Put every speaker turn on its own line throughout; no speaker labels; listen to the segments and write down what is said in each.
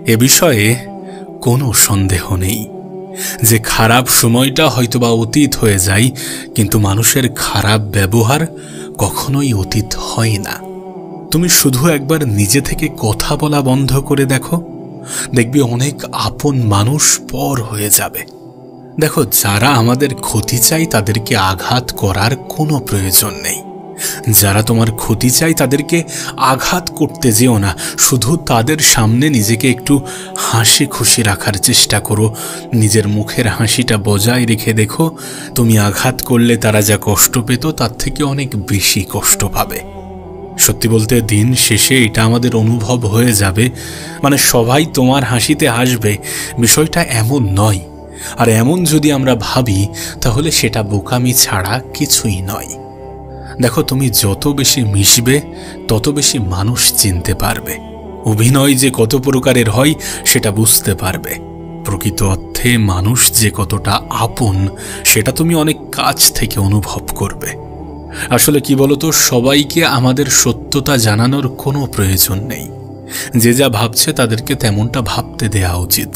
এ বিষয়ে কোনো সন্দেহ নেই যে খারাপ সময়টা হয়তোবা অতীত হয়ে যায়, কিন্তু মানুষের খারাপ ব্যবহার কখনোই অতীত হয় না। তুমি শুধু একবার নিজে থেকে কথা বলা বন্ধ করে দেখো, দেখবে অনেক আপন মানুষ পর হয়ে যাবে। দেখো, যারা আমাদের ক্ষতি চাই তাদেরকে আঘাত করার কোনো প্রয়োজন নেই। যারা তোমার ক্ষতি চাই তাদেরকে আঘাত করতে যেও না, শুধু তাদের সামনে নিজেকে একটু হাসি খুশি রাখার চেষ্টা করো। নিজের মুখের হাসিটা বজায় রেখে দেখো, তুমি আঘাত করলে তারা যা কষ্ট পেত তার থেকে অনেক বেশি কষ্ট পাবে। সত্যি বলতে দিন শেষে এটা আমাদের অনুভব হয়ে যাবে, মানে সবাই তোমার হাসিতে হাসবে, বিষয়টা এমন নয়। আর এমন যদি আমরা ভাবি তাহলে সেটা বোকামি ছাড়া কিছুই নয়। দেখো, তুমি যত বেশি মিশবে তত বেশি মানুষ চিনতে পারবে। অভিনয় যে কত প্রকারের হয় সেটা বুঝতে পারবে। প্রকৃত অর্থে মানুষ যে কতটা আপন সেটা তুমি অনেক কাছ থেকে অনুভব করবে। আসলে কি বলতো, সবাইকে আমাদের সত্যতা জানানোর কোনো প্রয়োজন নেই। যে যা ভাবছে তাদেরকে তেমনটা ভাবতে দেয়া উচিত,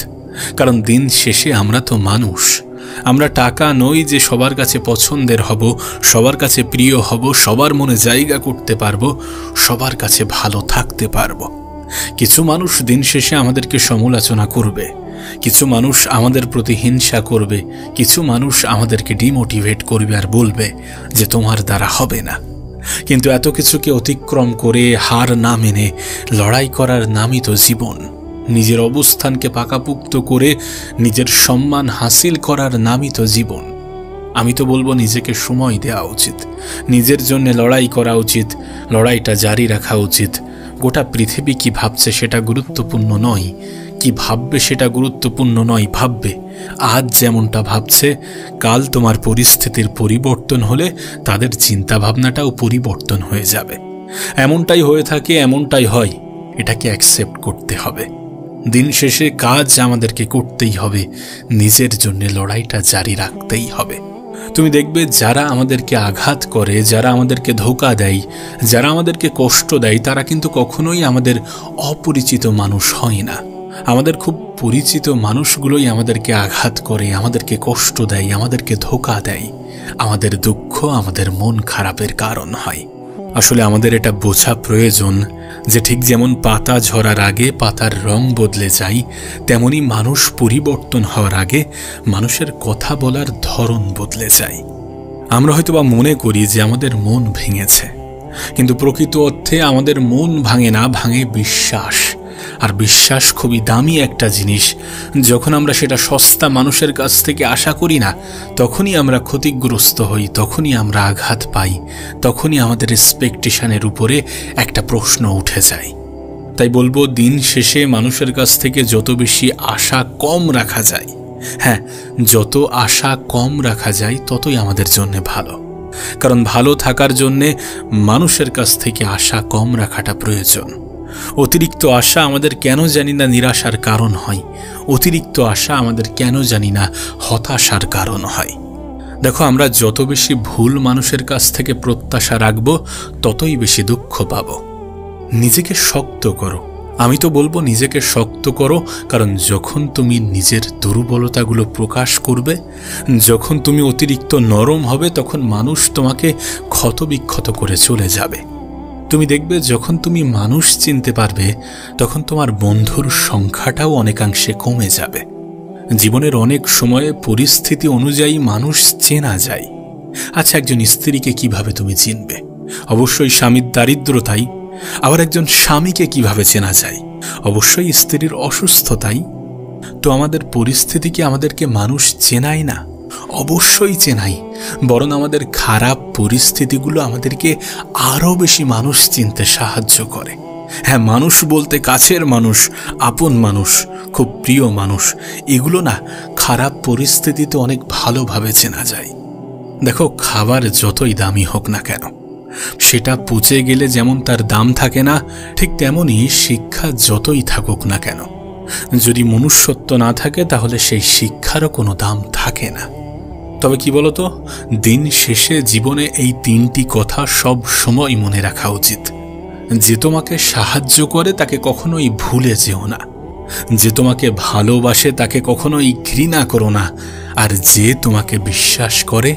কারণ দিন শেষে আমরা তো মানুষ। আমরা টাকা নই যে সবার কাছে পছন্দের হব, সবার কাছে প্রিয় হব, সবার মনে জায়গা করতে পারবো, সবার কাছে ভালো থাকতে পারবো। কিছু মানুষ দিন শেষে আমাদেরকে সমালোচনা করবে, কিছু মানুষ আমাদের প্রতি হিংসা করবে, কিছু মানুষ আমাদেরকে ডিমোটিভেট করবে আর বলবে যে তোমার দ্বারা হবে না। কিন্তু এত কিছুকে অতিক্রম করে হার না মেনে লড়াই করার নামই তো জীবন। নিজের অবস্থানকে পাকাপুক্ত করে নিজের সম্মান হাসিল করার নামই তো জীবন। আমি তো বলবো নিজেকে সময় দেওয়া উচিত, নিজের জন্য লড়াই করা উচিত, লড়াইটা জারি রাখা উচিত। গোটা পৃথিবী কি ভাবছে সেটা গুরুত্বপূর্ণ নয়, কি ভাববে সেটা গুরুত্বপূর্ণ নয়। ভাববে আজ যেমনটা ভাবছে, কাল তোমার পরিস্থিতির পরিবর্তন হলে তাদের চিন্তাভাবনাটাও পরিবর্তন হয়ে যাবে। এমনটাই হয়ে থাকে, এমনটাই হয়, এটাকে অ্যাকসেপ্ট করতে হবে। দিন শেষে কাজ আমাদেরকে করতেই হবে, নিজের জন্য লড়াইটা জারি রাখতেই হবে। তুমি দেখবে যারা আমাদেরকে আঘাত করে, যারা আমাদেরকে ধোঁকা দেয়, যারা আমাদেরকে কষ্ট দেয়, তারা কিন্তু কখনোই আমাদের অপরিচিত মানুষ হয় না। আমাদের খুব পরিচিত মানুষগুলোই আমাদেরকে আঘাত করে, আমাদেরকে কষ্ট দেয়, আমাদেরকে ধোঁকা দেয়। আমাদের দুঃখ, আমাদের মন খারাপের কারণ হয়। আসলে আমাদের এটা বোঝা প্রয়োজন যে ঠিক যেমন পাতা ঝরার আগে পাতার রং বদলে যায়, তেমনি মানুষ পরিবর্তন হওয়ার আগে মানুষের কথা বলার ধরন বদলে যায়। আমরা হয়তোবা মনে করি যে আমাদের মন ভেঙেছে, কিন্তু প্রকৃত অর্থে আমাদের মন ভাঙে না, ভাঙে বিশ্বাস। আর বিশ্বাস খুবই দামি একটা জিনিস। যখন আমরা সেটা সস্তা মানুষের কাছ থেকে আশা করি না, তখনই আমরা ক্ষতিগ্রস্ত হই, তখনই আমরা আঘাত পাই, তখনই আমাদের এক্সপেকটেশনের উপরে একটা প্রশ্ন উঠে যায়। তাই বলবো, দিন শেষে মানুষের কাছ থেকে যত বেশি আশা কম রাখা যায়, হ্যাঁ, যত আশা কম রাখা যায় ততই আমাদের জন্য ভালো। কারণ ভালো থাকার জন্যে মানুষের কাছ থেকে আশা কম রাখাটা প্রয়োজন। অতিরিক্ত আশা আমাদের কেন জানি না নিরাশার কারণ হয়, অতিরিক্ত আশা আমাদের কেন জানি না হতাশার কারণ হয়। দেখো, আমরা যত বেশি ভুল মানুষের কাছ থেকে প্রত্যাশা রাখব ততই বেশি দুঃখ পাব। নিজেকে শক্ত করো, আমি তো বলবো নিজেকে শক্ত করো, কারণ যখন তুমি নিজের দুর্বলতাগুলো প্রকাশ করবে, যখন তুমি অতিরিক্ত নরম হবে, তখন মানুষ তোমাকে ক্ষতবিক্ষত করে চলে যাবে। তুমি দেখবে যখন তুমি মানুষ চিনতে পারবে, তখন তোমার বন্ধুর সংখ্যাটাও অনেকাংশে কমে যাবে। জীবনের অনেক সময়ে পরিস্থিতি অনুযায়ী মানুষ চেনা যায়। আচ্ছা, একজন স্ত্রীকে কিভাবে তুমি চিনবে? অবশ্যই স্বামীর দারিদ্রতাই। আবার একজন স্বামীকে কিভাবে চেনা যায়? অবশ্যই স্ত্রীর অসুস্থতাই। তো আমাদের পরিস্থিতি কি আমাদেরকে মানুষ চেনায় না? অবশ্যই চেনাই, বরং আমাদের খারাপ পরিস্থিতিগুলো আমাদেরকে আরও বেশি মানুষ চিনতে সাহায্য করে। হ্যাঁ, মানুষ বলতে কাছের মানুষ, আপন মানুষ, খুব প্রিয় মানুষ, এগুলো না খারাপ পরিস্থিতিতে অনেক ভালোভাবে চেনা যায়। দেখো, খাবার যতই দামি হোক না কেন, সেটা পচে গেলে যেমন তার দাম থাকে না, ঠিক তেমনই শিক্ষা যতই থাকুক না কেন, যদি মনুষ্যত্ব না থাকে তাহলে সেই শিক্ষারও কোনো দাম থাকে না। তবে কি বলতো, দিন শেষে জীবনে এই তিনটি কথা সব সময় মনে রাখা উচিত। যে তোমাকে সাহায্য করে তাকে কখনোই ভুলে যেও না, যে তোমাকে ভালোবাসে তাকে কখনোই ঘৃণা করো না, আর যে তোমাকে বিশ্বাস করে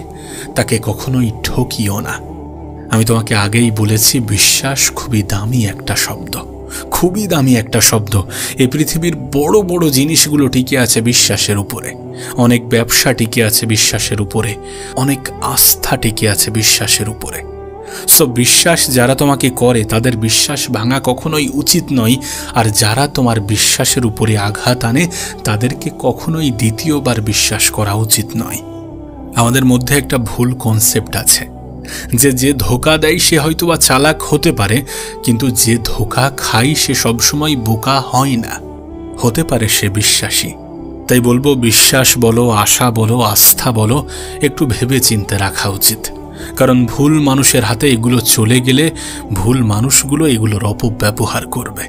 তাকে কখনোই ঠকিও না। আমি তোমাকে আগেই বলেছি, বিশ্বাস খুবই দামি একটা শব্দ, খুবই দামি একটা শব্দ। এই পৃথিবীর বড় বড় জিনিসগুলো টিকে আছে বিশ্বাসের উপরে, অনেক ব্যবসা টিকে আছে বিশ্বাসের উপরে, অনেক আস্থা টিকে আছে বিশ্বাসের উপরে। সো বিশ্বাস যারা তোমাকে করে তাদের বিশ্বাস ভাঙা কখনোই উচিত নয়, আর যারা তোমার বিশ্বাসের উপরে আঘাত আনে তাদেরকে কখনোই দ্বিতীয়বার বিশ্বাস করা উচিত নয়। আমাদের মধ্যে একটা ভুল কনসেপ্ট আছে যে ধোঁকা দেয় সে হয়তোবা চালাক হতে পারে, কিন্তু যে ধোঁকা খায় সে সবসময় বোকা হয় না, হতে পারে সে বিশ্বাসী। তাই বলবো, বিশ্বাস বলো, আশা বলো, আস্থা বলো, একটু ভেবে চিন্তে রাখা উচিত। কারণ ভুল মানুষের হাতে এগুলো চলে গেলে ভুল মানুষগুলো এগুলোর অপব্যবহার করবে,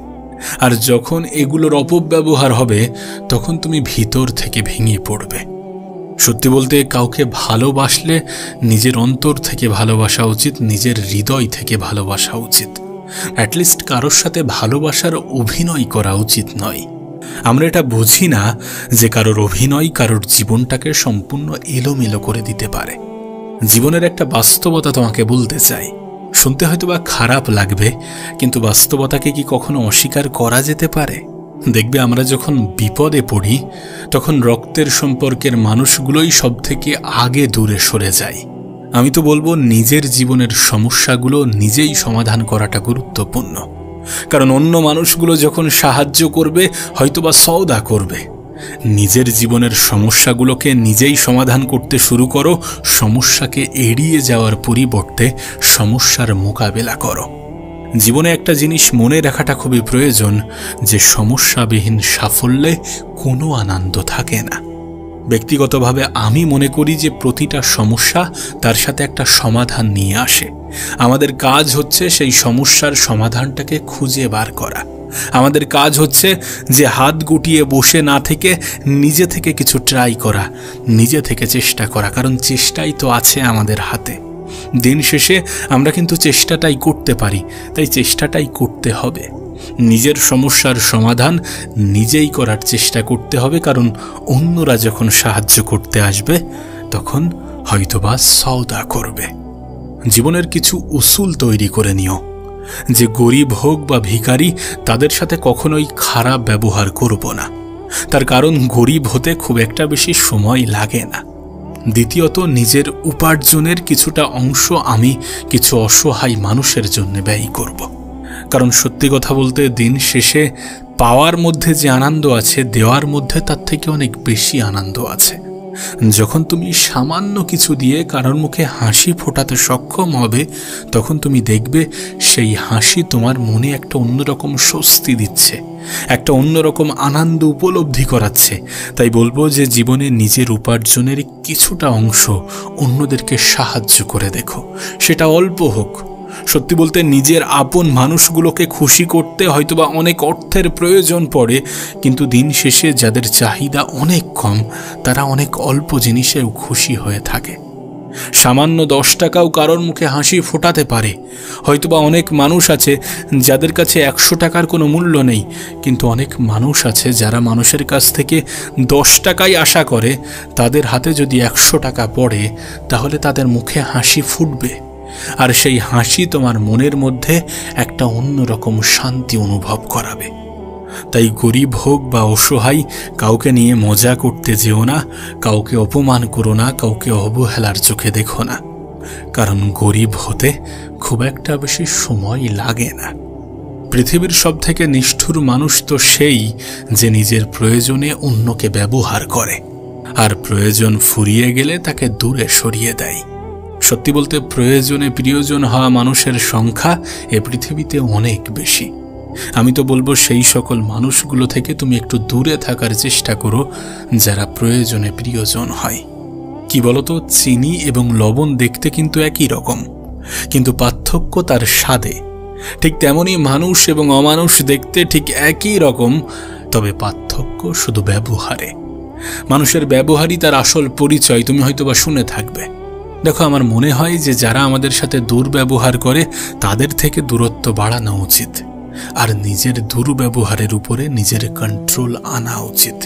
আর যখন এগুলোর অপব্যবহার হবে তখন তুমি ভিতর থেকে ভেঙে পড়বে। সত্যি বলতে, কাউকে ভালোবাসলে নিজের অন্তর থেকে ভালোবাসা উচিত, নিজের হৃদয় থেকে ভালোবাসা উচিত। অ্যাটলিস্ট কারোর সাথে ভালোবাসার অভিনয় করা উচিত নয়। আমরা এটা বুঝি না যে কারোর অভিনয় কারোর জীবনটাকে সম্পূর্ণ এলোমেলো করে দিতে পারে। জীবনের একটা বাস্তবতা তোমাকে বলতে চাই, শুনতে হয়তো বা খারাপ লাগবে, কিন্তু বাস্তবতাকে কি কখনো অস্বীকার করা যেতে পারে? দেখবে, আমরা যখন বিপদে পড়ি তখন রক্তের সম্পর্কের মানুষগুলোই সব থেকে আগে দূরে সরে যায়। আমি তো বলবো, নিজের জীবনের সমস্যাগুলো নিজেই সমাধান করাটা গুরুত্বপূর্ণ। কারণ অন্য মানুষগুলো যখন সাহায্য করবে হয়তোবা সওদা করবে। নিজের জীবনের সমস্যাগুলোকে নিজেই সমাধান করতে শুরু করো, সমস্যাকে এড়িয়ে যাওয়ার পরিবর্তে সমস্যার মোকাবেলা করো। জীবনে একটা জিনিস মনে রাখাটা খুবই প্রয়োজন, যে সমস্যাবিহীন সাফল্যে কোনো আনন্দ থাকে না। ব্যক্তিগতভাবে আমি মনে করি যে প্রতিটা সমস্যা তার সাথে একটা সমাধান নিয়ে আসে। আমাদের কাজ হচ্ছে সেই সমস্যার সমাধানটাকে খুঁজে বার করা। আমাদের কাজ হচ্ছে যে হাত গুটিয়ে বসে না থেকে নিজে থেকে কিছু ট্রাই করা, নিজে থেকে চেষ্টা করা, কারণ চেষ্টাই তো আছে আমাদের হাতে। দিন শেষে আমরা কিন্তু চেষ্টাটাই করতে পারি, তাই চেষ্টাটাই করতে হবে। নিজের সমস্যার সমাধান নিজেই করার চেষ্টা করতে হবে, কারণ অন্যরা যখন সাহায্য করতে আসবে তখন হয়তোবা সওদা করবে। জীবনের কিছু উসুল তৈরি করে নিও, যে গরিব হোক বা ভিখারি তাদের সাথে কখনোই খারাপ ব্যবহার করব না। তার কারণ গরিব হতে খুব একটা বেশি সময় লাগে না। দ্বিতীয়ত, নিজের উপার্জনের কিছুটা অংশ আমি কিছু অসহায় মানুষের জন্য ব্যয় করব। কারণ সত্যি কথা বলতে, দিন শেষে পাওয়ার মধ্যে যে আনন্দ আছে, দেওয়ার মধ্যে তার থেকে অনেক বেশি আনন্দ আছে। যখন তুমি সামান্য কিছু দিয়ে কারোর মুখে হাসি ফোটাতে সক্ষম হবে, তখন তুমি দেখবে সেই হাসি তোমার মনে একটা অন্যরকম স্বস্তি দিচ্ছে, একটা অন্যরকম আনন্দ উপলব্ধি করাচ্ছে। তাই বলবো যে জীবনে নিজের উপার্জনের কিছুটা অংশ অন্যদেরকে সাহায্য করে দেখো, সেটা অল্প হোক। সত্যি বলতে, নিজের আপন মানুষগুলোকে খুশি করতে হয়তোবা অনেক অর্থের প্রয়োজন পড়ে, কিন্তু দিন শেষে যাদের চাহিদা অনেক কম তারা অনেক অল্প জিনিসেও খুশি হয়ে থাকে। সামান্য 10 টাকাও কারোর মুখে হাসি ফোটাতে পারে। হয়তোবা অনেক মানুষ আছে যাদের কাছে 100 টাকার কোনো মূল্য নেই, কিন্তু অনেক মানুষ আছে যারা মানুষের কাছ থেকে 10 টাকাই আশা করে। তাদের হাতে যদি 100 টাকা পড়ে তাহলে তাদের মুখে হাসি ফুটবে, আর সেই হাসি তোমার মনের মধ্যে একটা অন্যরকম শান্তি অনুভব করাবে। তাই গরিব হোক বা অসহায়, কাউকে নিয়ে মজা করতে যেও না, কাউকে অপমান করো না, কাউকে অবহেলার চোখে দেখো না। কারণ গরিব হতে খুব একটা বেশি সময় লাগে না। পৃথিবীর সবথেকে নিষ্ঠুর মানুষ তো সেই যে নিজের প্রয়োজনে অন্যকে ব্যবহার করে, আর প্রয়োজন ফুরিয়ে গেলে তাকে দূরে সরিয়ে দেয়। সত্যি বলতে, প্রয়োজনে প্রিয়জন হওয়া মানুষের সংখ্যা এ পৃথিবীতে অনেক বেশি। আমি তো বলবো, সেই সকল মানুষগুলো থেকে তুমি একটু দূরে থাকার চেষ্টা করো যারা প্রয়োজনে প্রিয়জন হয়। কি বলতো, চিনি এবং লবণ দেখতে কিন্তু একই রকম, কিন্তু পার্থক্য তার স্বাদে। ঠিক তেমনই মানুষ এবং অমানুষ দেখতে ঠিক একই রকম, তবে পার্থক্য শুধু ব্যবহারে। মানুষের ব্যবহারই তার আসল পরিচয়, তুমি হয়তোবা শুনে থাকবে। দেখো, আমার মনে হয় যে যারা আমাদের সাথে দুর্ব্যবহার করে তাদের থেকে দূরত্ব বাড়ানো উচিত, আর নিজের দুর্ব্যবহারের উপরে নিজের কন্ট্রোল আনা উচিত।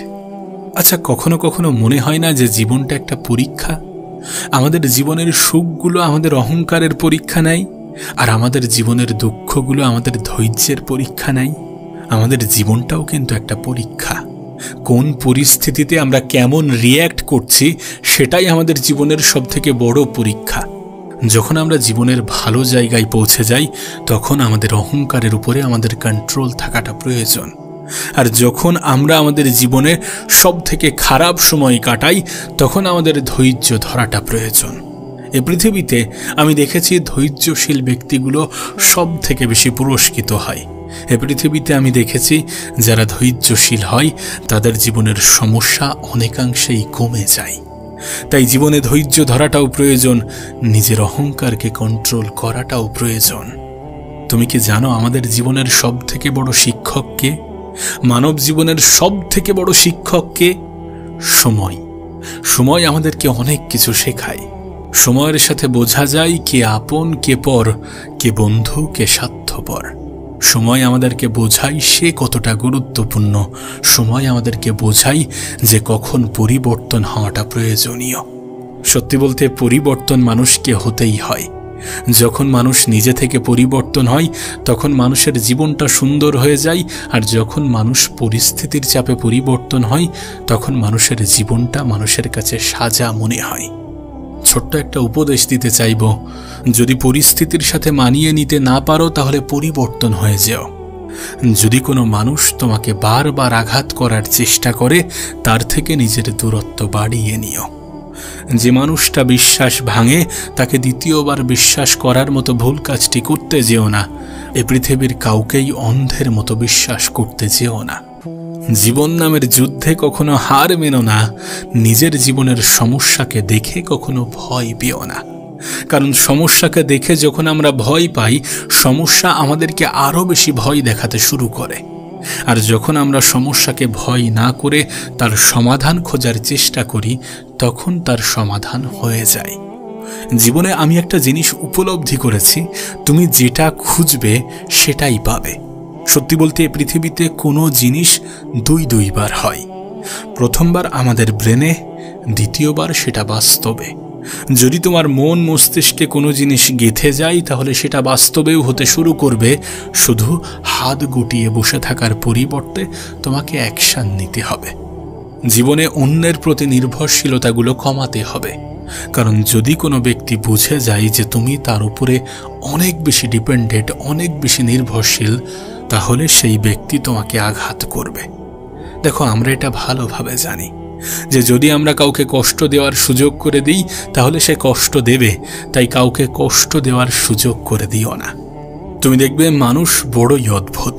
আচ্ছা, কখনো কখনো মনে হয় না যে জীবনটা একটা পরীক্ষা? আমাদের জীবনের সুখগুলো আমাদের অহংকারের পরীক্ষা নেয়, আর আমাদের জীবনের দুঃখগুলো আমাদের ধৈর্যের পরীক্ষা নেয়। আমাদের জীবনটাও কিন্তু একটা পরীক্ষা। কোন পরিস্থিতিতে আমরা কেমন রিয়্যাক্ট করছি সেটাই আমাদের জীবনের সবথেকে বড় পরীক্ষা। যখন আমরা জীবনের ভালো জায়গায় পৌঁছে যাই তখন আমাদের অহংকারের উপরে আমাদের কন্ট্রোল থাকাটা প্রয়োজন, আর যখন আমরা আমাদের জীবনে সবথেকে খারাপ সময় কাটাই তখন আমাদের ধৈর্য ধরাটা প্রয়োজন। এই পৃথিবীতে আমি দেখেছি ধৈর্যশীল ব্যক্তিগুলো সব থেকে বেশি পুরস্কৃত হয়। এ পৃথিবীতে আমি দেখেছি যারা ধৈর্যশীল হয় তাদের জীবনের সমস্যা অনেকাংশেই কমে যায়। তাই জীবনে ধৈর্য ধরাটাও প্রয়োজন, নিজের অহংকারকে কন্ট্রোল করাটাও প্রয়োজন। তুমি কি জানো আমাদের জীবনের সব থেকে বড় শিক্ষক কে? মানব জীবনের সব থেকে বড় শিক্ষক কে? সময়। সময় আমাদেরকে অনেক কিছু শেখায়। সময়ের সাথে বোঝা যায় কে আপন, কে পর, কে বন্ধু, কে স্বার্থপর। সময় আমাদেরকে বোঝায় সে কতটা গুরুত্বপূর্ণ। সময় আমাদেরকে বোঝায় যে কখন পরিবর্তন হওয়াটা প্রয়োজনীয়। সত্যি বলতে পরিবর্তন মানুষকে হতেই হয়। যখন মানুষ নিজে থেকে পরিবর্তন হয় তখন মানুষের জীবনটা সুন্দর হয়ে যায়, আর যখন মানুষ পরিস্থিতির চাপে পরিবর্তন হয় তখন মানুষের জীবনটা মানুষের কাছে সাজা মনে হয়। ছোট্ট একটা উপদেশ দিতে চাইব, যদি পরিস্থিতির সাথে মানিয়ে নিতে না পারো তাহলে পরিবর্তন হয়ে যাও। যদি কোনো মানুষ তোমাকে বারবার আঘাত করার চেষ্টা করে তার থেকে নিজের দূরত্ব বাড়িয়ে নিও। যে মানুষটা বিশ্বাস ভাঙে তাকে দ্বিতীয়বার বিশ্বাস করার মতো ভুল কাজটি করতে যেও না। এ পৃথিবীর কাউকেই অন্ধের মতো বিশ্বাস করতে যেও না। জীবন নামের যুদ্ধে কখনো হার মেনো না। নিজের জীবনের সমস্যাকে দেখে কখনো ভয় পেও না, কারণ সমস্যাকে দেখে যখন আমরা ভয় পাই সমস্যা আমাদেরকে আরো বেশি ভয় দেখাতে শুরু করে, আর যখন আমরা সমস্যাকে ভয় না করে তার সমাধান খোঁজার চেষ্টা করি তখন তার সমাধান হয়ে যায়। জীবনে আমি একটা জিনিস উপলব্ধি করেছি, তুমি যেটা খুঁজবে সেটাই পাবে। সত্যি বলতে এই পৃথিবীতে কোনো জিনিস দুইবার হয়। প্রথমবার আমাদের ব্রেনে, দ্বিতীয়বার সেটা বাস্তবে। যদি তোমার মন মস্তিষ্কে কোনো জিনিস গেঁথে যায় তাহলে সেটা বাস্তবেও হতে শুরু করবে। শুধু হাত গুটিয়ে বসে থাকার পরিবর্তে তোমাকে অ্যাকশন নিতে হবে। জীবনে অন্যের প্রতি নির্ভরশীলতাগুলো কমাতে হবে, কারণ যদি কোনো ব্যক্তি বুঝে যায় যে তুমি তার উপরে অনেক বেশি ডিপেন্ডেন্ট, অনেক বেশি নির্ভরশীল, তাহলে সেই ব্যক্তি তোমাকে আঘাত করবে। দেখো, আমরা এটা ভালোভাবে জানি যে যদি আমরা কাউকে কষ্ট দেওয়ার সুযোগ করে দিই তাহলে সে কষ্ট দেবে, তাই কাউকে কষ্ট দেওয়ার সুযোগ করে দিও না। তুমি দেখবে মানুষ বড়ই অদ্ভুত।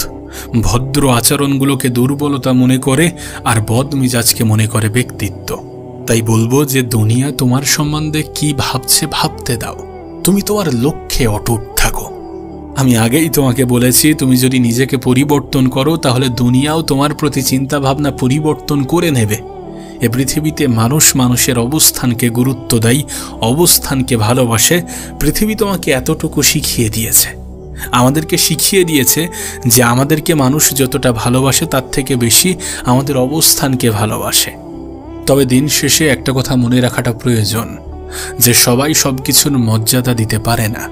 ভদ্র আচরণগুলোকে দুর্বলতা মনে করে আর বদমিজাজকে মনে করে ব্যক্তিত্ব। তাই বলবো যে দুনিয়া তোমার সম্বন্ধে কি ভাবছে ভাবতে দাও, তুমি তোমার লক্ষ্যে অটুট থাকো। আমি আগেই তোমাকে বলেছি, তুমি যদি নিজেকে পরিবর্তন করো তাহলে দুনিয়াও তোমার প্রতি চিন্তা ভাবনা পরিবর্তন করে নেবে। এ পৃথিবীতে মানুষ মানুষের অবস্থানকে গুরুত্ব দেয়, অবস্থানকে ভালোবাসে। পৃথিবী তোমাকে এতটুকু শিখিয়ে দিয়েছে, আমাদেরকে শিখিয়ে দিয়েছে যে আমাদেরকে মানুষ যতটা ভালোবাসে তার থেকে বেশি আমাদের অবস্থানকে ভালোবাসে। তবে দিন শেষে একটা কথা মনে রাখাটা প্রয়োজন, যে সবাই সব কিছুর মর্যাদা দিতে পারে না।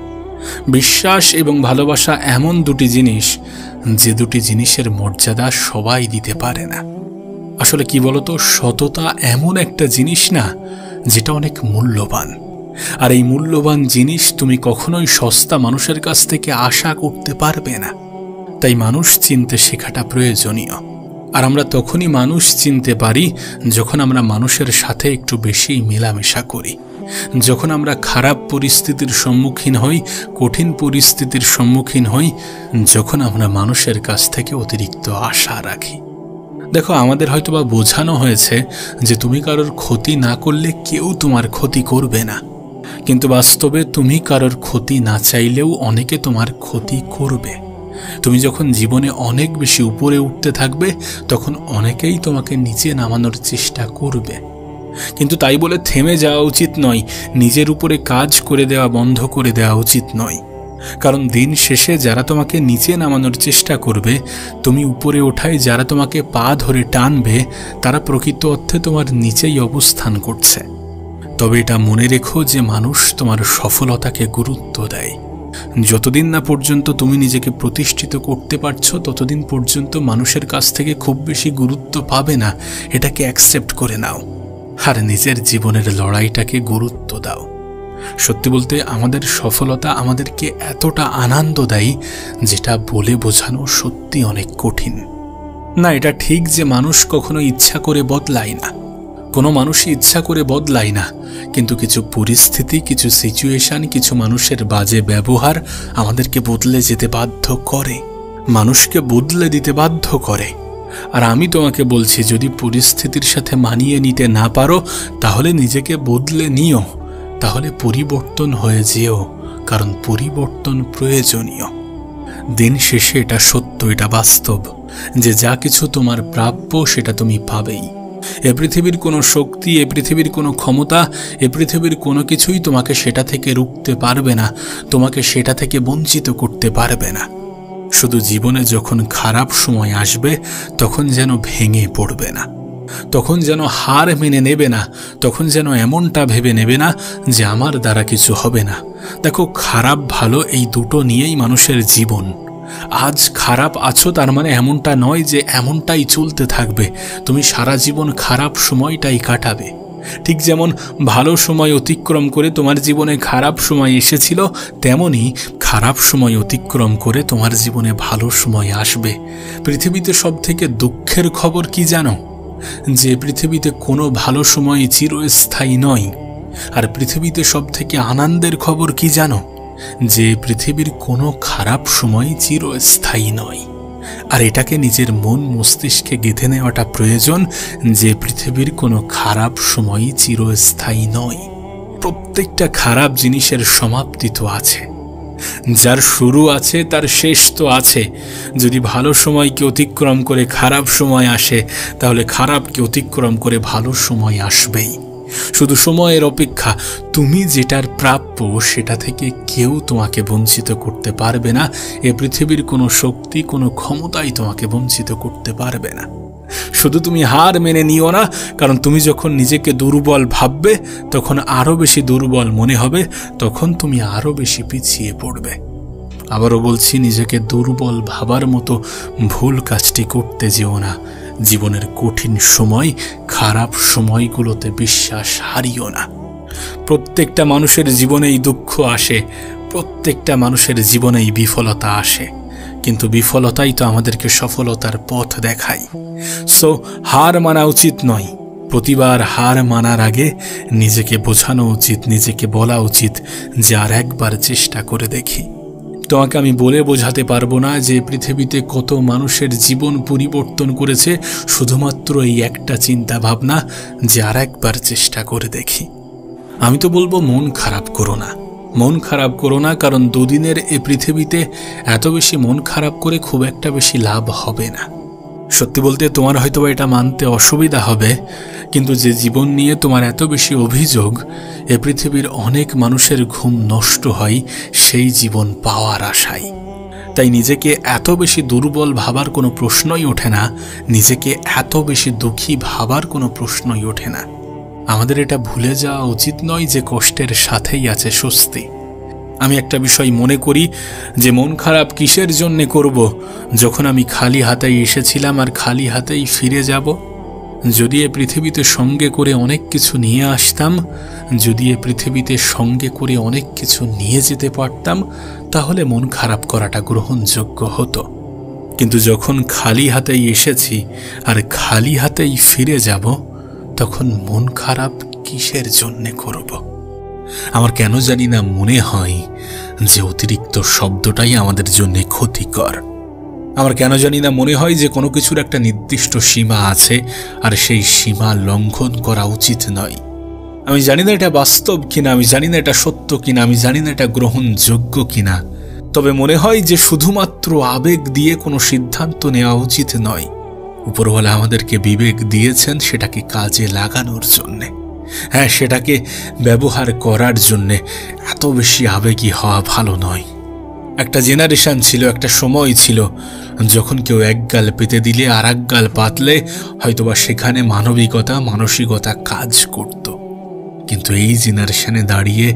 বিশ্বাস এবং ভালোবাসা এমন দুটি জিনিস যে দুটি জিনিসের মর্যাদা সবাই দিতে পারে না। আসলে কি বলতো, সততা এমন একটা জিনিস না যেটা অনেক মূল্যবান, আর এই মূল্যবান জিনিস তুমি কখনোই সস্তা মানুষের কাছ থেকে আশা করতে পারবে না। তাই মানুষ চিনতে শেখাটা প্রয়োজনীয়। আর আমরা তখনই মানুষ চিনতে পারি যখন আমরা মানুষের সাথে একটু বেশি মেলামেশা করি, যখন আমরা খারাপ পরিস্থিতির সম্মুখীন হই, কঠিন পরিস্থিতির সম্মুখীন হই, যখন আমরা মানুষের কাছ থেকে অতিরিক্ত আশা রাখি। দেখো, আমাদের হয়তোবা বোঝানো হয়েছে যে তুমি কারোর ক্ষতি না করলে কেউ তোমার ক্ষতি করবে না, কিন্তু বাস্তবে তুমি কারোর ক্ষতি না চাইলেও অনেকে তোমার ক্ষতি করবে। তুমি যখন জীবনে অনেক বেশি উপরে উঠতে থাকবে তখন অনেকেই তোমাকে নিচে নামানোর চেষ্টা করবে। কিন্তু তাই বলে থেমে যাওয়া উচিত নয়, নিজের উপরে কাজ করে দেওয়া বন্ধ করে দেওয়া উচিত নয়। কারণ দিন শেষে যারা তোমাকে নিচে নামানোর চেষ্টা করবে, তুমি উপরে ওঠায় যারা তোমাকে পা ধরে টানবে, তারা প্রকৃত অর্থে তোমার নিচেই অবস্থান করছে। তবে এটা মনে রেখো যে মানুষ তোমার সফলতাকে গুরুত্ব দেয়। যতদিন না পর্যন্ত তুমি নিজেকে প্রতিষ্ঠিত করতে পারছো, ততদিন পর্যন্ত মানুষের কাছ থেকে খুব বেশি গুরুত্ব পাবে না। এটাকে অ্যাকসেপ্ট করে নাও আর নিজের জীবনের লড়াইটাকে গুরুত্ব দাও। সত্যি বলতে আমাদের সফলতা আমাদেরকে এতটা আনন্দ দেয় যেটা বলে বোঝানো সত্যি অনেক কঠিন। না, এটা ঠিক যে মানুষ কখনো ইচ্ছা করে বদলায় না, কোনো মানুষই ইচ্ছা করে বদলায় না, কিন্তু কিছু পরিস্থিতি, কিছু সিচুয়েশন, কিছু মানুষের বাজে ব্যবহার আমাদেরকে বদলে যেতে বাধ্য করে, মানুষকে বদলে দিতে বাধ্য করে। আর আমি তোমাকে বলছি, যদি পরিস্থিতির সাথে মানিয়ে নিতে না পারো তাহলে নিজেকে বদলে নিও, তাহলে পরিবর্তন হয়ে যেও, কারণ পরিবর্তন প্রয়োজনীয়। দিন শেষে এটা সত্য, এটা বাস্তব যে যা কিছু তোমার প্রাপ্য সেটা তুমি পাবেই। এ পৃথিবীর কোনো শক্তি, এ পৃথিবীর কোনো ক্ষমতা, এ পৃথিবীর কোনো কিছুই তোমাকে সেটা থেকে রুখতে পারবে না, তোমাকে সেটা থেকে বঞ্চিত করতে পারবে না। শুধু জীবনে যখন খারাপ সময় আসবে তখন যেন ভেঙে পড়বে না, তখন যেন হার মেনে নেবে না, তখন যেন এমনটা ভেবে নেবে না যে আমার দ্বারা কিছু হবে না। দেখো, খারাপ ভালো এই দুটো নিয়েই মানুষের জীবন। আজ খারাপ আছো তার মানে এমনটা নয় যে এমনটাই চলতে থাকবে, তুমি সারা জীবন খারাপ সময়টাই কাটাবে। ঠিক যেমন ভালো সময় অতিক্রম করে তোমার জীবনে খারাপ সময় এসেছিল, তেমনি খারাপ সময় অতিক্রম করে তোমার জীবনে ভালো সময় আসবে। পৃথিবীতে সবথেকে দুঃখের খবর কি জানো? যে পৃথিবীতে কোনো ভালো সময় চিরস্থায়ী নয়। আর পৃথিবীতে সবথেকে আনন্দের খবর কি জানো? যে পৃথিবীর কোনো খারাপ সময় চিরস্থায়ী নয়। আর এটাকে নিজের মন মস্তিষ্কে গেঁথে নেওয়াটা প্রয়োজন যে পৃথিবীর কোনো খারাপ সময় চিরস্থায়ী নয়। প্রত্যেকটা খারাপ জিনিসের সমাপ্তি তো আছে, যার শুরু আছে তার শেষ তো আছে। যদি ভালো সময়কে অতিক্রম করে খারাপ সময় আসে, তাহলে খারাপকে অতিক্রম করে ভালো সময় আসবেই। শুধু সময়ের অপেক্ষা। তুমি যেটার প্রাপ্য সেটা থেকে কেউ তোমাকে বঞ্চিত করতে পারবে না। এ পৃথিবীর কোনো শক্তি, কোনো ক্ষমতাই তোমাকে বঞ্চিত করতে পারবে না। শুধু তুমি হার মেনে নিও না, কারণ তুমি যখন নিজেকে দুর্বল ভাববে তখন আরও বেশি দুর্বল মনে হবে, তখন তুমি আরও বেশি পিছিয়ে পড়বে। আবারও বলছি, নিজেকে দুর্বল ভাবার মতো ভুল কাজটি করতে যেও না। জীবনের কঠিন সময়, খারাপ সময়গুলোতে বিশ্বাস হারিও না। প্রত্যেকটা মানুষের জীবনেই দুঃখ আসে, প্রত্যেকটা মানুষের জীবনেই বিফলতা আসে, কিন্তু বিফলতাই তো আমাদেরকে সফলতার পথ দেখায়। সো হার মানা উচিত নয়। প্রতিবার হার মানার আগে নিজেকে বোঝানো উচিত, নিজেকে বলা উচিত যে আর একবার চেষ্টা করে দেখি। তোমাকে আমি বলে বোঝাতে পারবো না যে পৃথিবীতে কত মানুষের জীবন পরিবর্তন করেছে শুধুমাত্র এই একটা চিন্তা ভাবনা যে আর একবার চেষ্টা করে দেখি। আমি তো বলবো মন খারাপ করো না, মন খারাপ করো না, কারণ দুদিনের এ পৃথিবীতে এত বেশি মন খারাপ করে খুব একটা বেশি লাভ হবে না। সত্যি বলতে তোমার হয়তো এটা মানতে অসুবিধা হবে, কিন্তু যে জীবন নিয়ে তোমার এত বেশি অভিযোগ, এ পৃথিবীর অনেক মানুষের ঘুম নষ্ট হয় সেই জীবন পাওয়ার আশায়। তাই নিজেকে এত বেশি দুর্বল ভাবার কোনো প্রশ্নই ওঠে না, নিজেকে এত বেশি দুঃখী ভাবার কোনো প্রশ্নই ওঠে না। আমাদের এটা ভুলে যাওয়া উচিত নয় যে কষ্টের সাথেই আছে স্বস্তি। আমি একটা বিষয় মনে করি যে মন খারাপ কিসের জন্যে করব, যখন আমি খালি হাতেই এসেছিলাম আর খালি হাতেই ফিরে যাব। যদি এ পৃথিবীতে সঙ্গে করে অনেক কিছু নিয়ে আসতাম, যদি এ পৃথিবীতে সঙ্গে করে অনেক কিছু নিয়ে যেতে পারতাম, তাহলে মন খারাপ করাটা গ্রহণযোগ্য হতো। কিন্তু যখন খালি হাতেই এসেছি আর খালি হাতেই ফিরে যাব, তখন মন খারাপ কিসের জন্যে করব? আমার কেন জানি না মনে হয় যে অতিরিক্ত শব্দটাই আমাদের জন্য ক্ষতিকর। আমার কেন জানি না মনে হয় যে কোনো কিছুর একটা নির্দিষ্ট সীমা আছে আর সেই সীমা লঙ্ঘন করা উচিত নয়। আমি জানি না এটা বাস্তব কিনা, আমি জানি না এটা সত্য কিনা, আমি জানি না এটা গ্রহণযোগ্য কিনা, তবে মনে হয় যে শুধুমাত্র আবেগ দিয়ে কোনো সিদ্ধান্ত নেওয়া উচিত নয়। উপরওয়ালা আমাদেরকে বিবেক দিয়েছেন সেটাকে কাজে লাগানোর জন্যে। হ্যাঁ, সেটাকে ব্যবহার করার জন্যে এত বেশি আবেগী হওয়া ভালো নয়। একটা জেনারেশন ছিল, একটা সময় ছিল যখন কেউ এক গাল পেতে দিলে আর এক গাল পাতলে হয়তোবা সেখানে মানবিকতা, মানসিকতা কাজ করত। কিন্তু এই জেনারেশনে দাঁড়িয়ে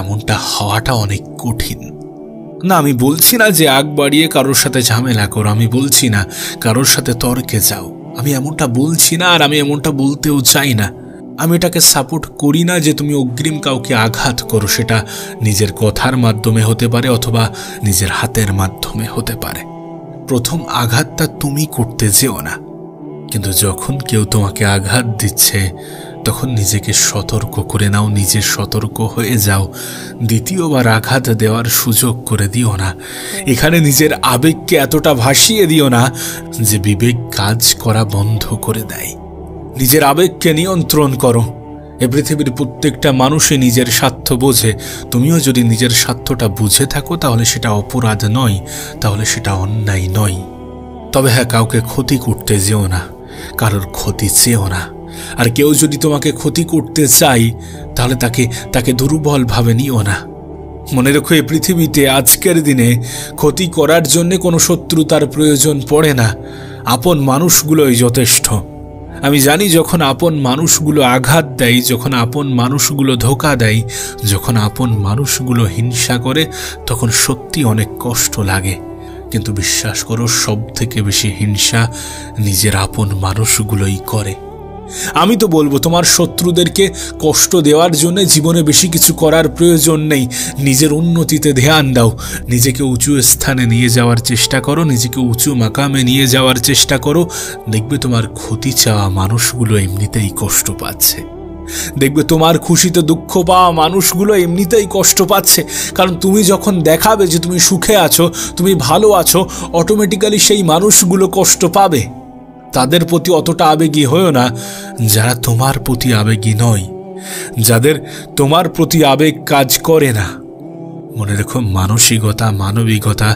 এমনটা হওয়াটা অনেক কঠিন। না, আমি বলছি না যে আগ বাড়িয়ে কারোর সাথে ঝামেলা করো, আমি বলছি না কারোর সাথে তর্কে যাও, আমি এমনটা বলছি না, আর আমি এমনটা বলতেও চাই না। আমি এটাকে সাপোর্ট করি না যে তুমি অগ্রিম কাউকে আঘাত করো, সেটা নিজের কথার মাধ্যমে হতে পারে অথবা নিজের হাতের মাধ্যমে হতে পারে। প্রথম আঘাতটা তুমি করতে যেও না, কিন্তু যখন কেউ তোমাকে আঘাত দিচ্ছে তখন নিজেকে সতর্ক করে নাও, নিজে সতর্ক হয়ে যাও। দ্বিতীয়বার আঘাত দেওয়ার সুযোগ করে দিও না। এখানে নিজের আবেগকে এতটা ভাসিয়ে দিও না যে বিবেক কাজ করা বন্ধ করে দেয়। নিজের আবেগকে নিয়ন্ত্রণ করো। এ পৃথিবীর প্রত্যেকটা মানুষই নিজের স্বার্থ বোঝে। তুমিও যদি নিজের স্বার্থটা বুঝে থাকো তাহলে সেটা অপরাধ নয়, তাহলে সেটা অন্যায় নয়। তবে হ্যাঁ, কাউকে ক্ষতি করতে যেও না, কারোর ক্ষতি চেও না। আর কেউ যদি তোমাকে ক্ষতি করতে চায় তাহলে তাকে দুর্বলভাবে নিও না। মনে রেখো, এই পৃথিবীতে আজকের দিনে ক্ষতি করার জন্য কোনো শত্রুতার প্রয়োজন পড়ে না। আপন মানুষগুলোই যথেষ্ট। আমি জানি যখন আপন মানুষগুলো আঘাত দেয়, যখন আপন মানুষগুলো ধোঁকা দেয়, যখন আপন মানুষগুলো হিংসা করে, তখন সত্যি অনেক কষ্ট লাগে। কিন্তু বিশ্বাস করো, সব থেকে বেশি হিংসা নিজের আপন মানুষগুলোই করে। আমি তো বলবো, তোমার শত্রুদেরকে কষ্ট দেওয়ার জন্য জীবনে বেশি কিছু করার প্রয়োজন নেই। নিজের উন্নতিতে ধ্যান দাও, নিজেকে উঁচু স্থানে নিয়ে যাওয়ার চেষ্টা করো, নিজেকে উঁচু মাকামে নিয়ে যাওয়ার চেষ্টা করো। দেখবে তোমার ক্ষতি চাওয়া মানুষগুলো এমনিতেই কষ্ট পাচ্ছে। দেখবে তোমার খুশিতে দুঃখ পাওয়া মানুষগুলো এমনিতেই কষ্ট পাচ্ছে। কারণ তুমি যখন দেখাবে যে তুমি সুখে আছো, তুমি ভালো আছো, অটোমেটিক্যালি সেই মানুষগুলো কষ্ট পাবে। তাদের প্রতি অতটা আবেগী হয়েও না যারা তোমার প্রতি আবেগী নয়, যাদের তোমার প্রতি আবেগ কাজ করে না। মনে রেখো, মানসিকতা, মানবিকতা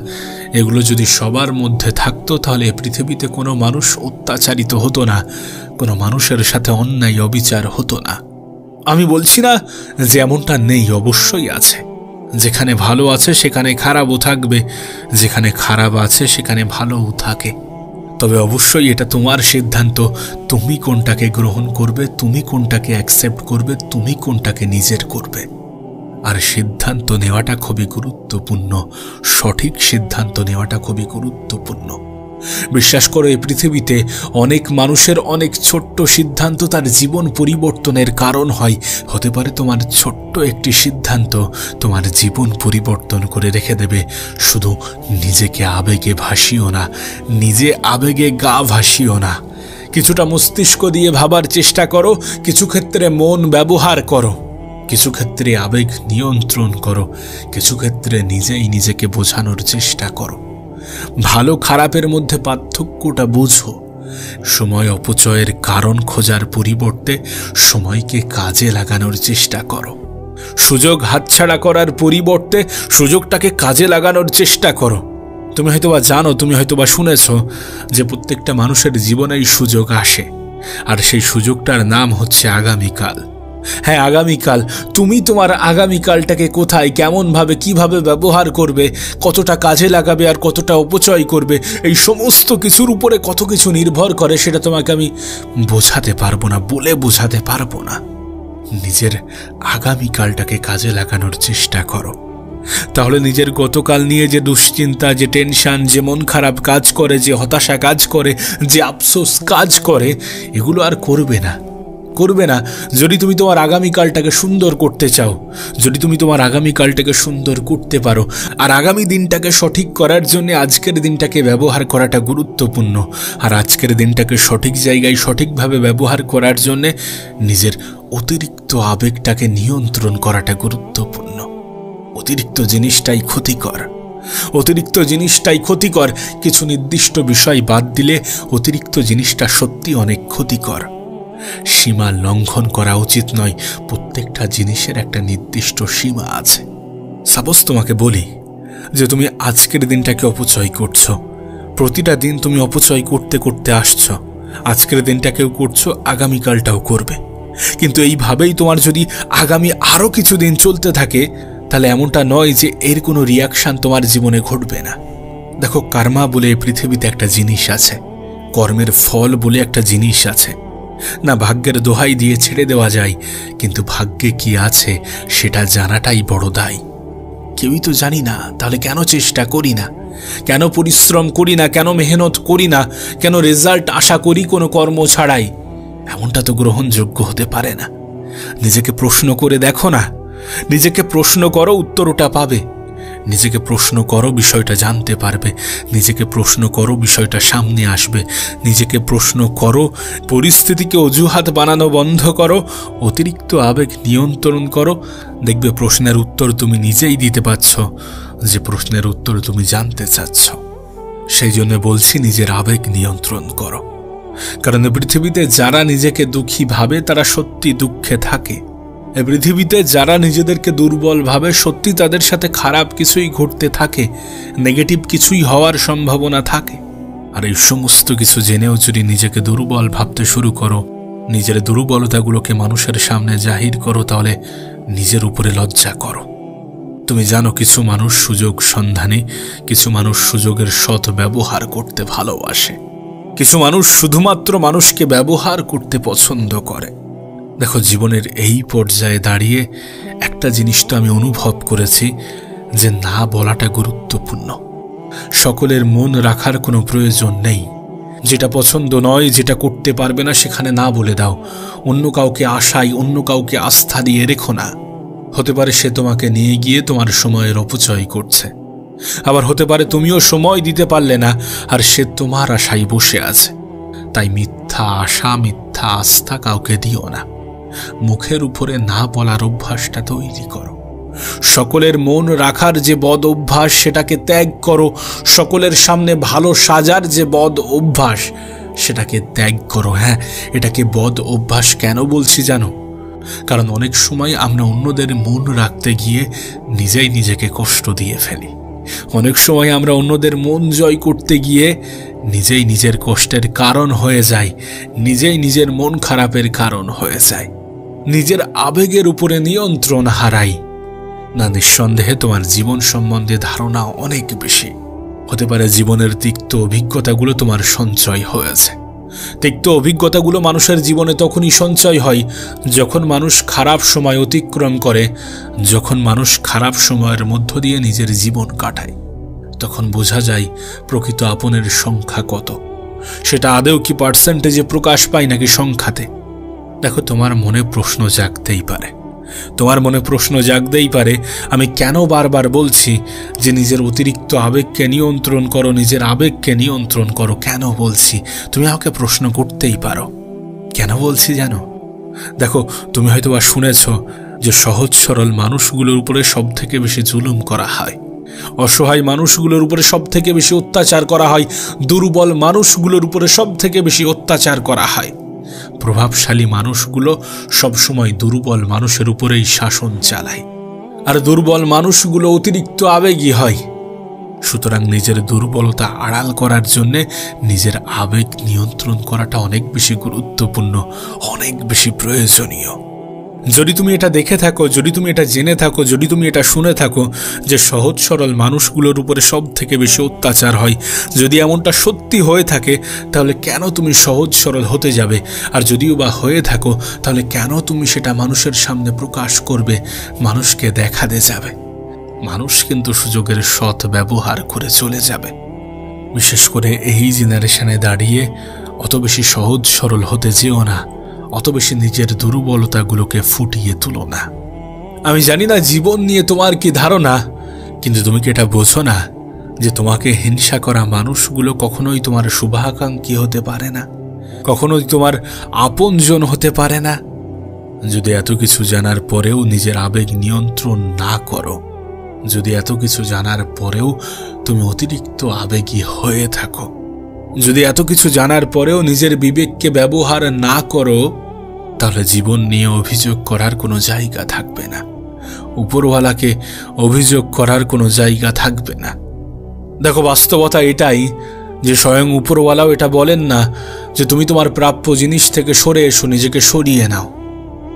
এগুলো যদি সবার মধ্যে থাকতো তাহলে পৃথিবীতে কোনো মানুষ অত্যাচারিত হতো না, কোনো মানুষের সাথে অন্যায় অবিচার হতো না। আমি বলছি না যে এমনটা নেই, অবশ্যই আছে। যেখানে ভালো আছে সেখানে খারাপও থাকবে, যেখানে খারাপ আছে সেখানে ভালোও থাকে। তবে অবশ্যই এটা তোমার সিদ্ধান্ত, তুমি কোনটাকে গ্রহণ করবে, তুমি কোনটাকে অ্যাকসেপ্ট করবে, তুমি কোনটাকে নিজের করবে। আর সিদ্ধান্ত নেওয়াটা খুবই গুরুত্বপূর্ণ, সঠিক সিদ্ধান্ত নেওয়াটা খুবই গুরুত্বপূর্ণ। বিশ্বাস করো, এই পৃথিবীতে অনেক মানুষের অনেক ছোট্ট সিদ্ধান্ত তার জীবন পরিবর্তনের কারণ হয়। হতে পারে তোমার ছোট্ট একটি সিদ্ধান্ত তোমার জীবন পরিবর্তন করে রেখে দেবে। শুধু নিজেকে আবেগে ভাসিও না, নিজে আবেগে গা ভাসিও না। কিছুটা মস্তিষ্ক দিয়ে ভাবার চেষ্টা করো, কিছু ক্ষেত্রে মন ব্যবহার করো, কিছু ক্ষেত্রে আবেগ নিয়ন্ত্রণ করো, কিছু ক্ষেত্রে নিজেই নিজেকে বোঝানোর চেষ্টা করো। ভালো খারাপের মধ্যে পার্থক্যটা বুঝো। সময় অপচয়ের কারণ খোঁজার পরিবর্তে সময়কে কাজে লাগানোর চেষ্টা করো। সুযোগ হাতছাড়া করার পরিবর্তে সুযোগটাকে কাজে লাগানোর চেষ্টা করো। তুমি হয়তোবা জানো, তুমি হয়তোবা শুনেছ যে প্রত্যেকটা মানুষের জীবনেই সুযোগ আসে, আর সেই সুযোগটার নাম হচ্ছে আগামীকাল। হ্যাঁ, আগামীকাল। তুমি তোমার আগামীকালটাকে কোথায়, কেমনভাবে, কিভাবে ব্যবহার করবে, কতটা কাজে লাগাবে আর কতটা অপচয় করবে, এই সমস্ত কিছুর উপরে কত কিছু নির্ভর করে সেটা তোমাকে আমি বোঝাতে পারবো না, বলে বোঝাতে পারবো না। নিজের আগামীকালটাকে কাজে লাগানোর চেষ্টা করো। তাহলে নিজের গতকাল নিয়ে যে দুশ্চিন্তা, যে টেনশন, যে মন খারাপ কাজ করে, যে হতাশা কাজ করে, যে আফসোস কাজ করে, এগুলো আর করবে না। যদি তুমি তোমার আগামীকালটাকে সুন্দর করতে চাও, যদি তুমি তোমার আগামীকালটাকে সুন্দর করতে পারো, আর আগামী দিনটাকে সঠিক করার জন্য আজকের দিনটাকে ব্যবহার করাটা গুরুত্বপূর্ণ। আর আজকের দিনটাকে সঠিক জায়গায় সঠিকভাবে ব্যবহার করার জন্যে নিজের অতিরিক্ত আবেগটাকে নিয়ন্ত্রণ করাটা গুরুত্বপূর্ণ। অতিরিক্ত জিনিসটাই ক্ষতিকর। কিছু নির্দিষ্ট বিষয় বাদ দিলে অতিরিক্ত জিনিসটা সত্যি অনেক ক্ষতিকর। সীমা লঙ্ঘন করা উচিত নয়। প্রত্যেকটা জিনিসের একটা নির্দিষ্ট সীমা আছে। সাপোজ তোমাকে বলি যে তুমি আজকের দিনটাকে অপচয় করছো, প্রতিটা দিন তুমি অপচয় করতে করতে আসছো, আজকের দিনটাকেও করছো, আগামীকালটাও করবে। কিন্তু এইভাবেই তোমার যদি আগামী আরও কিছুদিন চলতে থাকে, তাহলে এমনটা নয় যে এর কোনো রিয়াকশান তোমার জীবনে ঘটবে না। দেখো, কার্মা বলে পৃথিবীতে একটা জিনিস আছে, কর্মের ফল বলে একটা জিনিস আছে। না ভাগ্যের দোহাই দিয়ে ছেড়ে দেওয়া যায়, কিন্তু ভাগ্যে কি আছে সেটা জানাটাই বড় দায়। কেউই তো জানি না, তাহলে কেন চেষ্টা করি না, কেন পরিশ্রম করি না, কেন মেহনত করি না, কেন রেজাল্ট আশা করি কোনো কর্ম ছাড়াই? এমনটা তো গ্রহণযোগ্য হতে পারে না। নিজেকে প্রশ্ন করে দেখো না, নিজেকে প্রশ্ন করো, উত্তর ওটা পাবে। নিজেকে প্রশ্ন করো, বিষয়টা জানতে পারবে। নিজেকে প্রশ্ন করো, বিষয়টা সামনে আসবে। নিজেকে প্রশ্ন করো, পরিস্থিতিকে অজুহাত বানানো বন্ধ করো, অতিরিক্ত আবেগ নিয়ন্ত্রণ করো। দেখবে প্রশ্নের উত্তর তুমি নিজেই দিতে পারছ, যে প্রশ্নের উত্তর তুমি জানতে চাচ্ছ। সেই জন্য বলছি, নিজের আবেগ নিয়ন্ত্রণ করো। কারণ পৃথিবীতে যারা নিজেকে দুঃখী ভাবে তারা সত্যি দুঃখে থাকে। এই পৃথিবীতে যারা নিজেদেরকে দুর্বল ভাবে, সত্যি তাদের সাথে খারাপ কিছুই ঘটতে থাকে, নেগেটিভ কিছুই হওয়ার সম্ভাবনা থাকে। আর এই সমস্ত কিছু জেনেও যদি নিজেকে দুর্বল ভাবতে শুরু করো, নিজের দুর্বলতাগুলোকে মানুষের সামনে জাহির করো, তাহলে নিজের উপরে লজ্জা করো। তুমি জানো, কিছু মানুষ সুযোগ সন্ধানী, কিছু মানুষ সুযোগের সৎ ব্যবহার করতে ভালোবাসে, কিছু মানুষ শুধুমাত্র মানুষকে ব্যবহার করতে পছন্দ করে। দেখো, জীবনের এই পর্যায়ে দাঁড়িয়ে একটা জিনিস তো আমি অনুভব করেছি, যে না বলাটা গুরুত্বপূর্ণ। সকলের মন রাখার কোনো প্রয়োজন নেই। যেটা পছন্দ নয়, যেটা করতে পারবে না, সেখানে না বলে দাও। অন্য কাউকে আশায়, অন্য কাউকে আস্থা দিয়ে রেখো না। হতে পারে সে তোমাকে নিয়ে গিয়ে তোমার সময়ের অপচয় করছে, আবার হতে পারে তুমিও সময় দিতে পারলে না আর সে তোমার আশায় বসে আছে। তাই মিথ্যা আশা, মিথ্যা আস্থা কাউকে দিও না। মুখের উপরে না বলার অভ্যাসটা তৈরি করো। সকলের মন রাখার যে বদ অভ্যাস, সেটাকে ত্যাগ করো। সকলের সামনে ভালো সাজার যে বদ অভ্যাস, সেটাকে ত্যাগ করো। হ্যাঁ, এটাকে বদ অভ্যাস কেন বলছি জানো? কারণ অনেক সময় আমরা অন্যদের মন রাখতে গিয়ে নিজেই নিজেকে কষ্ট দিয়ে ফেলি। অনেক সময় আমরা অন্যদের মন জয় করতে গিয়ে নিজেই নিজের কষ্টের কারণ হয়ে যাই, নিজেই নিজের মন খারাপের কারণ হয়ে যায়, নিজের আবেগের উপরে নিয়ন্ত্রণ হারাই। না, নিঃসন্দেহে তোমার জীবন সম্বন্ধে ধারণা অনেক বেশি। হতে পারে জীবনের তিক্ত অভিজ্ঞতাগুলো তোমার সঞ্চয় হয়েছে। তিক্ত অভিজ্ঞতাগুলো মানুষের জীবনে তখনই সঞ্চয় হয় যখন মানুষ খারাপ সময় অতিক্রম করে, যখন মানুষ খারাপ সময়ের মধ্য দিয়ে নিজের জীবন কাটায়। তখন বোঝা যায় প্রকৃত আপনের সংখ্যা কত। সেটা আদৌ কি পার্সেন্টেজে প্রকাশ পায় নাকি সংখ্যাতে? দেখো, তোমার মনে প্রশ্ন জাগতেই পারে, তোমার মনে প্রশ্ন জাগতেই পারে, আমি কেন বারবার বলছি যে নিজের অতিরিক্ত আবেগকে নিয়ন্ত্রণ করো, নিজের আবেগকে নিয়ন্ত্রণ করো। কেন বলছি তুমি আমাকে প্রশ্ন করতেই পারো। কেন বলছি জানো? দেখো, তুমি হয়তো বা শুনেছ যে সহজ সরল মানুষগুলোর উপরে সব থেকে বেশি জুলুম করা হয়, অসহায় মানুষগুলোর উপরে সব থেকে বেশি অত্যাচার করা হয়, দুর্বল মানুষগুলোর উপরে সব থেকে বেশি অত্যাচার করা হয়। প্রভাবশালী মানুষগুলো সবসময় দুর্বল মানুষের উপরেই শাসন চালায়, আর দুর্বল মানুষগুলো অতিরিক্ত আবেগী হয়। সুতরাং নিজের দুর্বলতা আড়াল করার জন্যে নিজের আবেগ নিয়ন্ত্রণ করাটা অনেক বেশি গুরুত্বপূর্ণ, অনেক বেশি প্রয়োজনীয়। যদি তুমি এটা দেখে থাকো, যদি তুমি এটা জেনে থাকো, যদি তুমি এটা শুনে থাকো যে সহজ সরল মানুষগুলোর উপরে সব থেকে বেশি অত্যাচার হয়, যদি এমনটা সত্যি হয়ে থাকে, তাহলে কেন তুমি সহজ সরল হতে যাবে? আর যদিও বা হয়ে থাকো, তাহলে কেন তুমি সেটা মানুষের সামনে প্রকাশ করবে, মানুষকে দেখাতে যাবে? মানুষ কিন্তু সুযোগের সৎ ব্যবহার করে চলে যাবে। বিশেষ করে এই জেনারেশনে দাঁড়িয়ে অত বেশি সহজ সরল হতে যেও না, অত বেশি নিজের দুর্বলতাগুলোকে ফুটিয়ে তুলো না। আমি জানি না জীবন নিয়ে তোমার কি ধারণা, কিন্তু তুমি কি এটা বোঝো না যে তোমাকে হিংসা করা মানুষগুলো কখনোই তোমার শুভাকাঙ্ক্ষী হতে পারে না, কখনোই তোমার আপনজন হতে পারে না? যদি এত কিছু জানার পরেও নিজের আবেগ নিয়ন্ত্রণ না করো, যদি এত কিছু জানার পরেও তুমি অতিরিক্ত আবেগী হয়ে থাকো, যদি এত কিছু জানার পরেও নিজের বিবেককে ব্যবহার না করো, তাহলে জীবন নিয়ে অভিযোগ করার কোনো জায়গা থাকবে না, উপরওয়ালাকে অভিযোগ করার কোনো জায়গা থাকবে না। দেখো, বাস্তবতা এটাই যে স্বয়ং উপরওয়ালাও এটা বলেন না যে তুমি তোমার প্রাপ্য জিনিস থেকে সরে এসো, নিজেকে সরিয়ে নাও।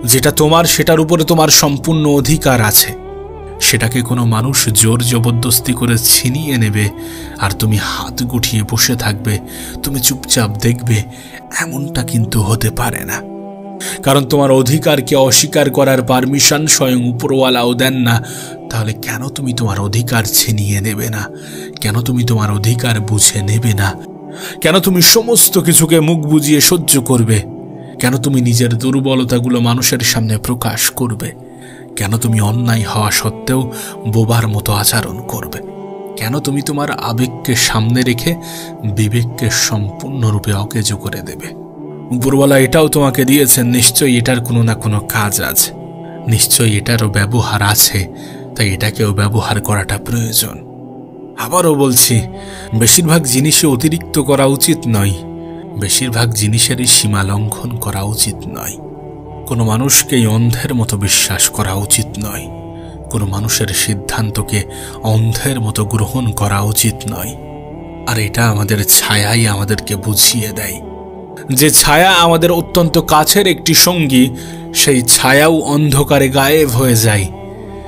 যেটা তোমার সেটার উপরে তোমার সম্পূর্ণ অধিকার আছে। সেটাকে কোনো মানুষ জোর জবরদস্তি করে ছিনিয়ে নেবে আর তুমি হাত গুটিয়ে বসে থাকবে, তুমি চুপচাপ দেখবে, এমনটা কিন্তু হতে পারে না। কারণ তোমার অধিকারকে অস্বীকার করার পারমিশন স্বয়ং উপরওয়ালাও দেন না। তাহলে কেন তুমি তোমার অধিকার ছিনিয়ে নেবে না? কেন তুমি তোমার অধিকার বুঝে নেবে না? কেন তুমি সমস্ত কিছুকে মুখ বুজিয়ে সহ্য করবে? কেন তুমি নিজের দুর্বলতাগুলো মানুষের সামনে প্রকাশ করবে? কেন তুমি অন্যায় হওয়া সত্ত্বেও বোবার মতো আচরণ করবে? কেন তুমি তোমার আবেগকে সামনে রেখে বিবেককে সম্পূর্ণরূপে অকেজো করে দেবে? উপরওয়ালা এটাও তোমাকে দিয়েছেন, নিশ্চয়ই এটার কোনো না কোনো কাজ আছে, নিশ্চয়ই এটারও ব্যবহার আছে, তাই এটাকেও ব্যবহার করাটা প্রয়োজন। আবারও বলছি, বেশিরভাগ জিনিসে অতিরিক্ত করা উচিত নয়, বেশিরভাগ জিনিসেরই সীমা লঙ্ঘন করা উচিত নয়। কোনো মানুষকেই অন্ধের মতো বিশ্বাস করা উচিত নয়, কোনো মানুষের সিদ্ধান্তকে অন্ধের মতো গ্রহণ করা উচিত নয়। আর এটা আমাদের ছায়াই আমাদেরকে বুঝিয়ে দেয়। যে ছায়া আমাদের অত্যন্ত কাছের একটি সঙ্গী, সেই ছায়াও অন্ধকারে গায়েব হয়ে যায়।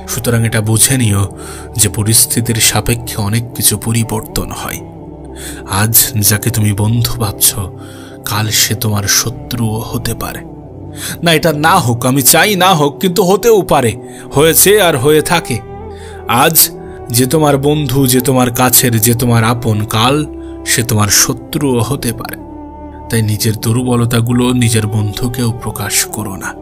সুতরাং এটা বুঝে নিও যে পরিস্থিতির সাপেক্ষে অনেক কিছু পরিবর্তন হয়। আজ যাকে তুমি বন্ধু ভাবছ, কাল সে তোমার শত্রুও হতে পারে। না, এটা না হোক, আমি চাই না হোক, কিন্তু হতেও পারে, হয়েছে আর হয়ে থাকে। আজ যে তোমার বন্ধু, যে তোমার কাছের, যে তোমার আপন, কাল সে তোমার শত্রুও হতে পারে। তাই নিজের দুর্বলতাগুলো নিজের বন্ধুকেও প্রকাশ করো না।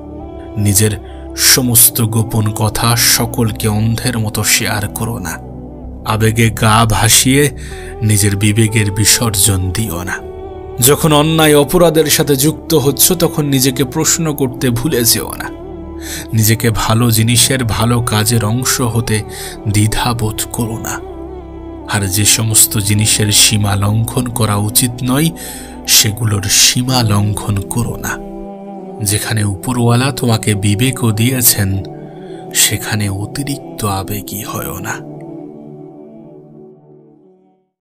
নিজের সমস্ত গোপন কথা সকলকে অন্ধের মতো শেয়ার করো না। আবেগে গা ভাসিয়ে নিজের বিবেকের বিসর্জন দিও না। যখন অন্যায় অপরাধের সাথে যুক্ত হচ্ছ, তখন নিজেকে প্রশ্ন করতে ভুলে যেও না। নিজেকে ভালো জিনিসের, ভালো কাজের অংশ হতে দ্বিধাবোধ করো না। আর যে সমস্ত জিনিসের সীমা লঙ্ঘন করা উচিত নয়, সেগুলোর সীমা লঙ্ঘন করো না। যেখানে উপরওয়ালা তোমাকে বিবেকও দিয়েছেন, সেখানে অতিরিক্ত আবেগী হয়ো না।